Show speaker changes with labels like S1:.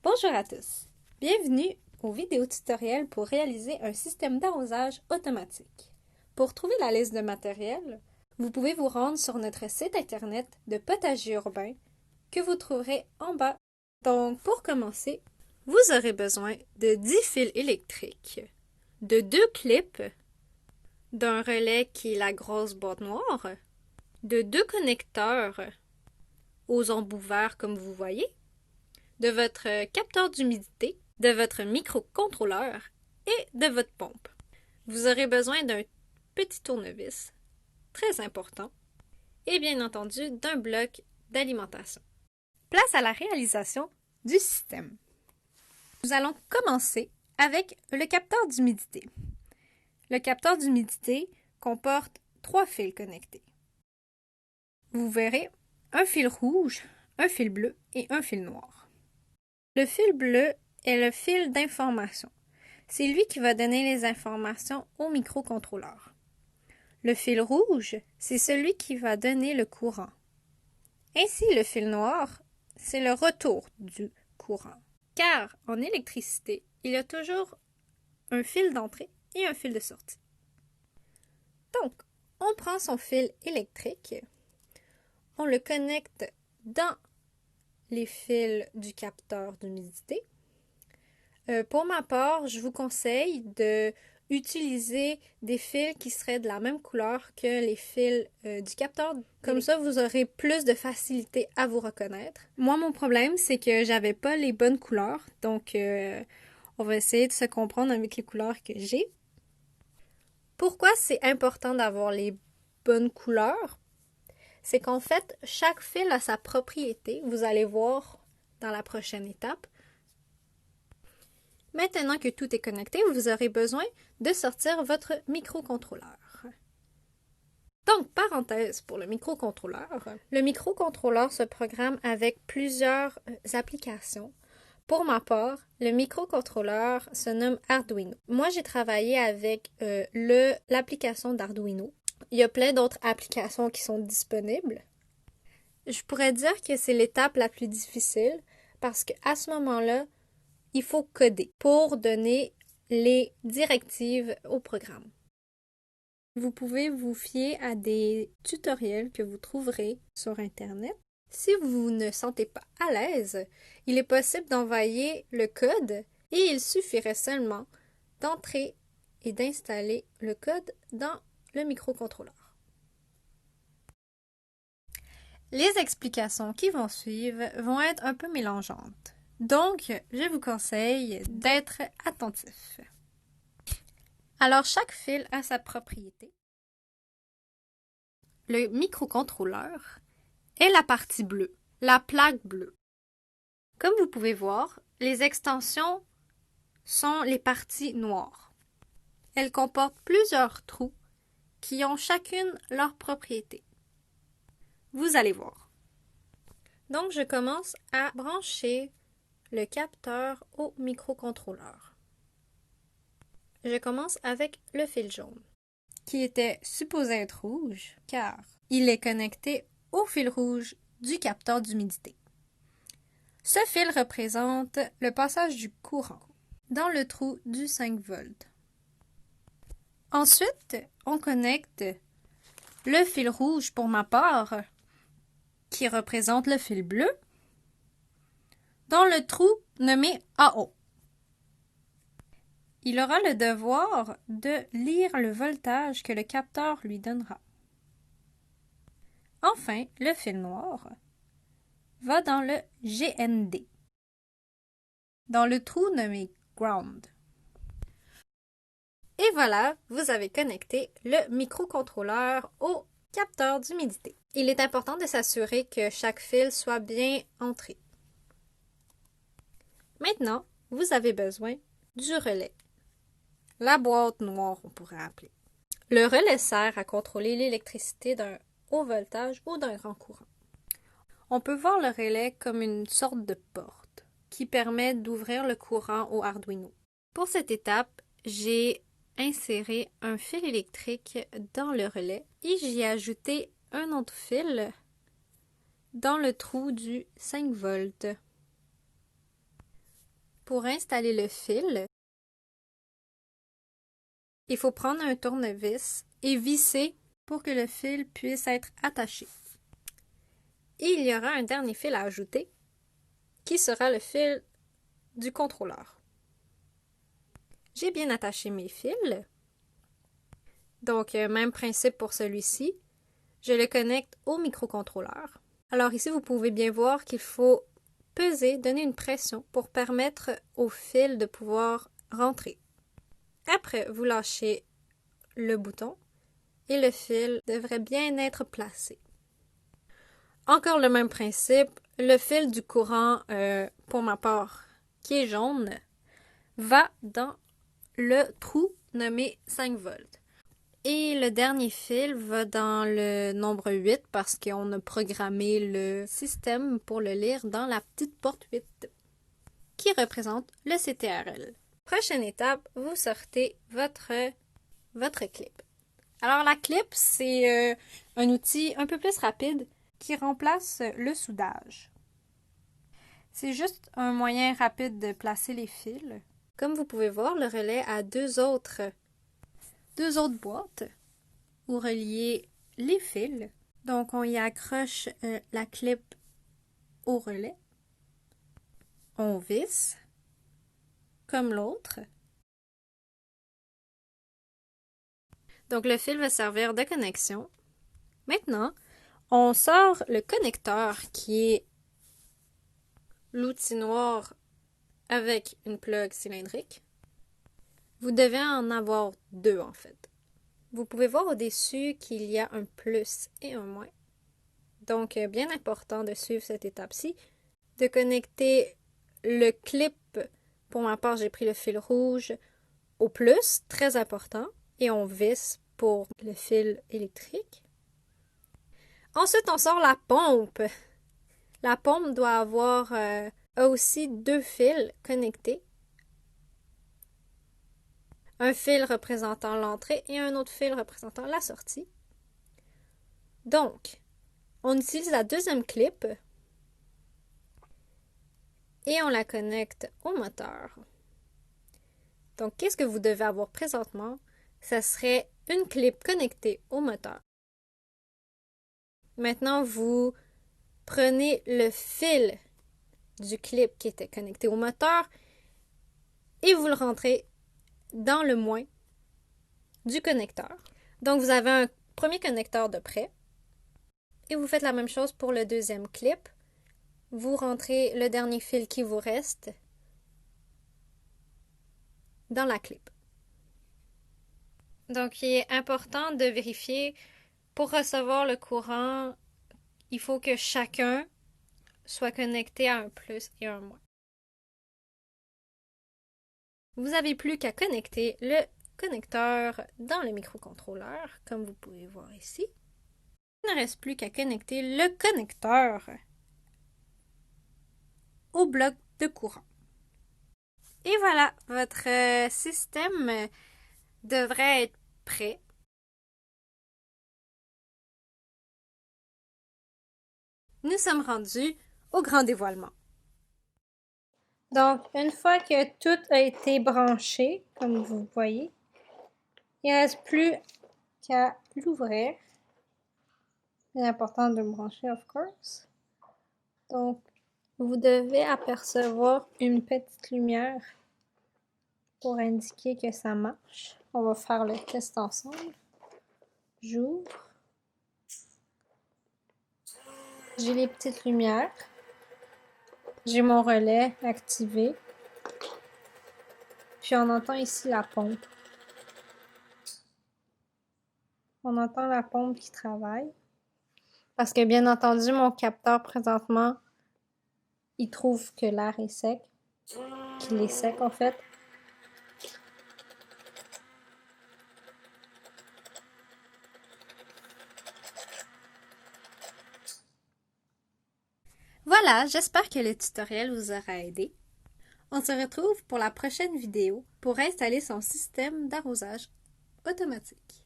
S1: Bonjour à tous! Bienvenue au vidéo tutoriel pour réaliser un système d'arrosage automatique. Pour trouver la liste de matériel, vous pouvez vous rendre sur notre site internet de potager urbain que vous trouverez en bas. Donc, pour commencer, vous aurez besoin de 10 fils électriques, de 2 clips, d'un relais qui est la grosse boîte noire, de 2 connecteurs aux embouts verts comme vous voyez, de votre capteur d'humidité, de votre microcontrôleur et de votre pompe. Vous aurez besoin d'un petit tournevis, très important, et bien entendu d'un bloc d'alimentation. Place à la réalisation du système. Nous allons commencer avec le capteur d'humidité. Le capteur d'humidité comporte 3 fils connectés. Vous verrez un fil rouge, un fil bleu et un fil noir. Le fil bleu est le fil d'information. C'est lui qui va donner les informations au microcontrôleur. Le fil rouge, c'est celui qui va donner le courant. Ainsi, le fil noir, c'est le retour du courant. Car en électricité, il y a toujours un fil d'entrée et un fil de sortie. Donc, on prend son fil électrique, on le connecte dans les fils du capteur d'humidité. Pour ma part, je vous conseille d'utiliser des fils qui seraient de la même couleur que les fils du capteur. Comme ça, vous aurez plus de facilité à vous reconnaître. Moi, mon problème, c'est que j'avais pas les bonnes couleurs. Donc, on va essayer de se comprendre avec les couleurs que j'ai. Pourquoi c'est important d'avoir les bonnes couleurs? C'est qu'en fait, chaque fil a sa propriété. Vous allez voir dans la prochaine étape. Maintenant que tout est connecté, vous aurez besoin de sortir votre microcontrôleur. Donc, parenthèse pour le microcontrôleur. Le microcontrôleur se programme avec plusieurs applications. Pour ma part, le microcontrôleur se nomme Arduino. Moi, j'ai travaillé avec l'application d'Arduino. Il y a plein d'autres applications qui sont disponibles. Je pourrais dire que c'est l'étape la plus difficile parce qu'à ce moment-là, il faut coder pour donner les directives au programme. Vous pouvez vous fier à des tutoriels que vous trouverez sur Internet. Si vous ne sentez pas à l'aise, il est possible d'envoyer le code et il suffirait seulement d'entrer et d'installer le code dans le microcontrôleur. Les explications qui vont suivre vont être un peu mélangeantes. Donc, je vous conseille d'être attentif. Alors, chaque fil a sa propriété. Le microcontrôleur est la partie bleue, la plaque bleue. Comme vous pouvez voir, les extensions sont les parties noires. Elles comportent plusieurs trous qui ont chacune leur propriété. Vous allez voir. Donc, je commence à brancher le capteur au microcontrôleur. Je commence avec le fil jaune, qui était supposé être rouge, car il est connecté au fil rouge du capteur d'humidité. Ce fil représente le passage du courant dans le trou du 5 volts. Ensuite, on connecte le fil rouge pour ma part, qui représente le fil bleu, dans le trou nommé AO. Il aura le devoir de lire le voltage que le capteur lui donnera. Enfin, le fil noir va dans le GND, dans le trou nommé Ground. Et voilà, vous avez connecté le microcontrôleur au capteur d'humidité. Il est important de s'assurer que chaque fil soit bien entré. Maintenant, vous avez besoin du relais. La boîte noire, on pourrait appeler. Le relais sert à contrôler l'électricité d'un haut voltage ou d'un grand courant. On peut voir le relais comme une sorte de porte qui permet d'ouvrir le courant au Arduino. Pour cette étape, j'ai inséré un fil électrique dans le relais et j'y ai ajouté un autre fil dans le trou du 5 volts. Pour installer le fil, il faut prendre un tournevis et visser pour que le fil puisse être attaché. Et il y aura un dernier fil à ajouter, qui sera le fil du contrôleur. J'ai bien attaché mes fils. Donc, même principe pour celui-ci. Je le connecte au microcontrôleur. Alors ici, vous pouvez bien voir qu'il faut peser, donner une pression pour permettre au fil de pouvoir rentrer. Après, vous lâchez le bouton et le fil devrait bien être placé. Encore le même principe, le fil du courant, pour ma part, qui est jaune, va dans le trou nommé 5 volts. Et le dernier fil va dans le nombre 8 parce qu'on a programmé le système pour le lire dans la petite porte 8 qui représente le CTRL. Prochaine étape, vous sortez votre clip. Alors la clip, c'est un outil un peu plus rapide qui remplace le soudage. C'est juste un moyen rapide de placer les fils. Comme vous pouvez voir, le relais a deux autres boîtes où relier les fils. Donc, on y accroche la clip au relais. On visse, comme l'autre. Donc, le fil va servir de connexion. Maintenant, on sort le connecteur qui est l'outil noir avec une plug cylindrique. Vous devez en avoir deux en fait. Vous pouvez voir au-dessus qu'il y a un plus et un moins. Donc, bien important de suivre cette étape-ci. De connecter le clip, pour ma part, j'ai pris le fil rouge au plus, très important, et on visse pour le fil électrique. Ensuite, on sort la pompe. La pompe doit avoir a aussi deux fils connectés. Un fil représentant l'entrée et un autre fil représentant la sortie. Donc, on utilise la deuxième clip et on la connecte au moteur. Donc, qu'est-ce que vous devez avoir présentement? Ça serait une clip connectée au moteur. Maintenant, vous prenez le fil du clip qui était connecté au moteur et vous le rentrez dans le moins du connecteur. Donc, vous avez un premier connecteur de près et vous faites la même chose pour le deuxième clip. Vous rentrez le dernier fil qui vous reste dans la clip. Donc, il est important de vérifier pour recevoir le courant, il faut que chacun soit connecté à un plus et un moins. Vous n'avez plus qu'à connecter le connecteur dans le microcontrôleur, comme vous pouvez voir ici. Il ne reste plus qu'à connecter le connecteur au bloc de courant. Et voilà, votre système devrait être prêt. Nous sommes rendus au grand dévoilement. Donc, une fois que tout a été branché, comme vous voyez, il ne reste plus qu'à l'ouvrir. C'est important de le brancher, of course. Donc, vous devez apercevoir une petite lumière pour indiquer que ça marche. On va faire le test ensemble. J'ouvre. J'ai les petites lumières. J'ai mon relais activé. Puis on entend ici la pompe. On entend la pompe qui travaille. Parce que bien entendu, mon capteur présentement, il trouve que l'air est sec. Qu'il est sec en fait. Voilà, j'espère que le tutoriel vous aura aidé. On se retrouve pour la prochaine vidéo pour installer son système d'arrosage automatique.